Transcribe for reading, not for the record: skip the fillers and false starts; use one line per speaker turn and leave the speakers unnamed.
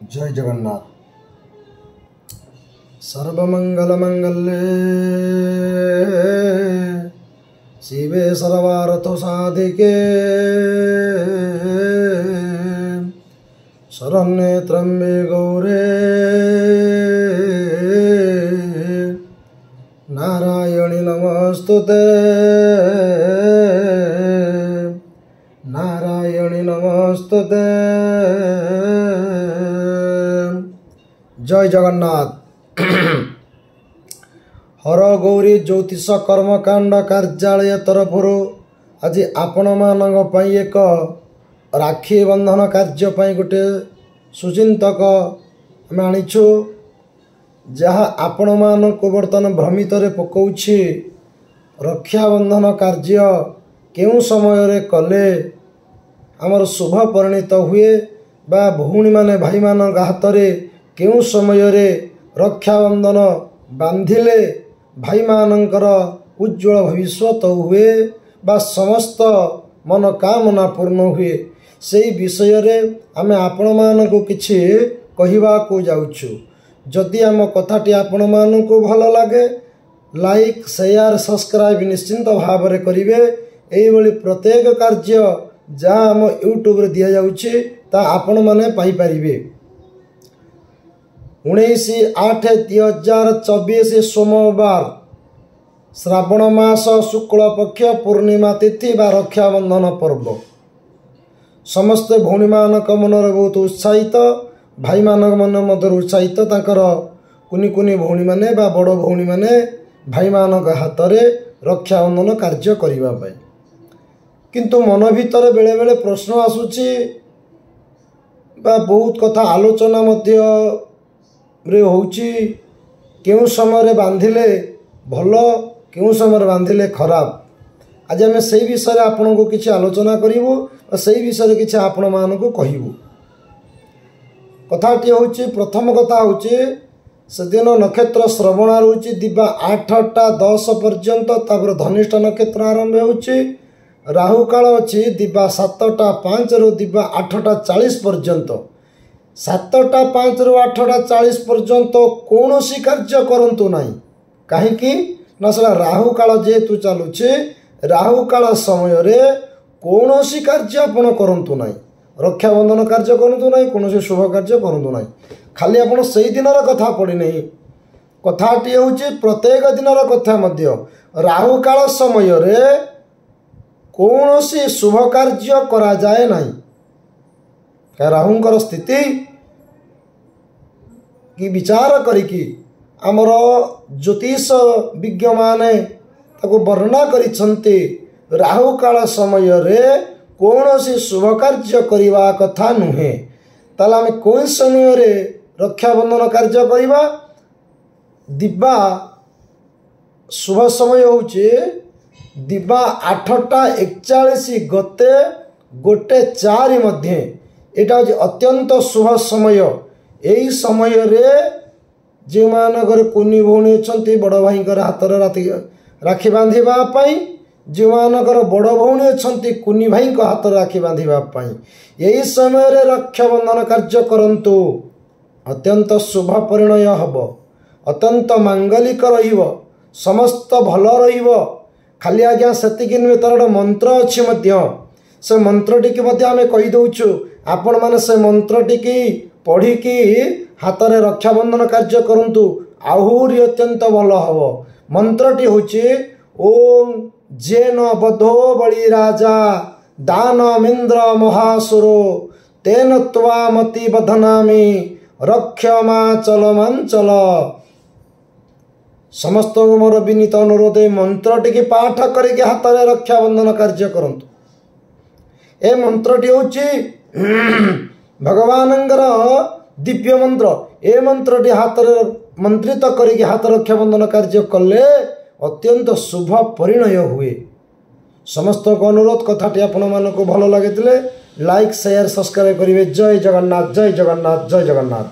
जय जगन्नाथ। सर्वमंगल मंगल्ये शिवे सर्वार्थ साधिके शरण्ये त्र्यंबके गौरे नारायणी नमस्तुते नारायणी नमस्तुते। जय जगन्नाथ। हर गौरी ज्योतिष कर्मकांड कार्यालय तरफ आज आपण मानक पई एक राखी बंधन कार्य पई गोटे सुचिंतक आम आनीछु जहाँ आपण मानक बर्तमान भ्रमित पकाउछि। रक्षाबंधन कार्य केउं समय रे कले आमर शुभ परिणित हुए बा भौणी माने भाई मान हाथ रे केउं समय रे रक्षाबंधन बांधिले भाई मानकर उज्ज्वल भविष्य हुए बा समस्त मनोकामना पूर्ण हुए से विषय रे आमे आपण मानकु किछि कहिबा को जाउछु। जदि आम कथाटी आपण मानकु भल लागे लाइक शेयर सब्सक्राइब निश्चिंत भाव में करेंगे। यही प्रत्येक कार्य जहाँ आम यूट्यूब रे दिया जाउछि ता आपण माने पाई परिबे। 19/8/2024 सोमवार श्रावण मास शुक्ल पक्ष पूर्णिमा तिथि बा रक्षाबंधन पर्व समस्त भौणी मानक मनर बहुत उत्साहित भाई मानक मन मध्य उत्साहित तांकर कुनी कुनी भौणी माने बा बड़ भौणी माने भाई मानक हाथ रे रक्षाबंधन कार्य करिबा पाई। किंतु मन भीतर बेले बेले प्रश्न आसुछि बा बहुत कथा आलोचना मध्य रे होउछि केउं समय रे बांधिले भलो केउं समय रे बांधिले खराब। आज आमे सेही विषय आपन को किछि आलोचना करिवु और सेही विषय किछि आपण मानकु कहिवु। कथाटी होउछि प्रथम कथा होउछि सेदिन नक्षत्र श्रवण रोचे दिबा 8:10 पर्यंत तापर धनिष्ठ नक्षत्र आरंभ होउछि। राहु काल अछि दिबा 7:05 रु दिबा 8:40 पर्यंत। 7:05 रु 8:40 पर्यंत कौनसी कार्य करंतु नाही काहेकि ना सला राहु काल जेतु चालुछि राहु काल समय रे कौनसी कार्य आपण करंतु नाही। रक्षाबंधन कार्य करंतु नाही कौनसी शुभ कार्य करंतु नाही खाली आपण सेही दिनर कथा पड़ी नहीं। कथाटी होउछि प्रत्येक दिनर कथा मध्य राहु काल समय रे कौनसी शुभ कार्य करा जाए नहीं। राहुंकर स्थिति की विचार करिकी आमर ज्योतिष विज्ञ माने ताको वर्णना करिसंते राहु काल समय रे कौनसी शुभ कार्य करिवा कथा नुहे। ताले आमे कोन समय रे रक्षाबंधन कार्य करिबा दिबा शुभ समय होउछि दिबा 8:41 गते 1:04 मध्ये एटा अत्यंत शुभ समय। यही समय रे जे मानकर कुनी भौणी अछंती बड़ भाई हाथ रे राखी बांधिबा पाई जे मानकर बड़ भौणी अछंती कुनी भाई हाथ रे राखी बांधिबा पाई यही समय रे रक्षाबंधन कार्य करंतु अत्यंत शुभ परिणय हब अत्यंत मांगलिक रहिब समस्त भल रहिब। खाली आज्ञा सेतिकी नुहे तार गोटे मंत्र अच्छी मध्य से मंत्रटी की मध्य आमे कहि दउछु आपण माने से मंत्रटी की पढ़ी की हाथ रे रक्षाबंधन कार्य करंतु आहुरी अत्यंत भल हब। मंत्रटी होछि ओम जेन बधो बलि राजा दानमेन्द्र महासुरो तेन त्वामति बधनामि रक्षमा चलमांचल। समस्त मोर विनीत अनुरोध मंत्रटी की पाठ करके हाथ रे रक्षाबंधन कार्य करंतु। ए मंत्रटी होछि भगवानंगर दिव्य मंत्र। ए मंत्रटी हाथ रे मंत्रित करके हाथ रक्षाबंधन कार्य कले अत्यंत शुभ परिणय हुए। समस्त को अनुरोध कथाटी आपण मानको भल लागितिले लाइक शेयर सब्सक्राइब करिवे। जय जगन्नाथ जय जगन्नाथ जय जगन्नाथ।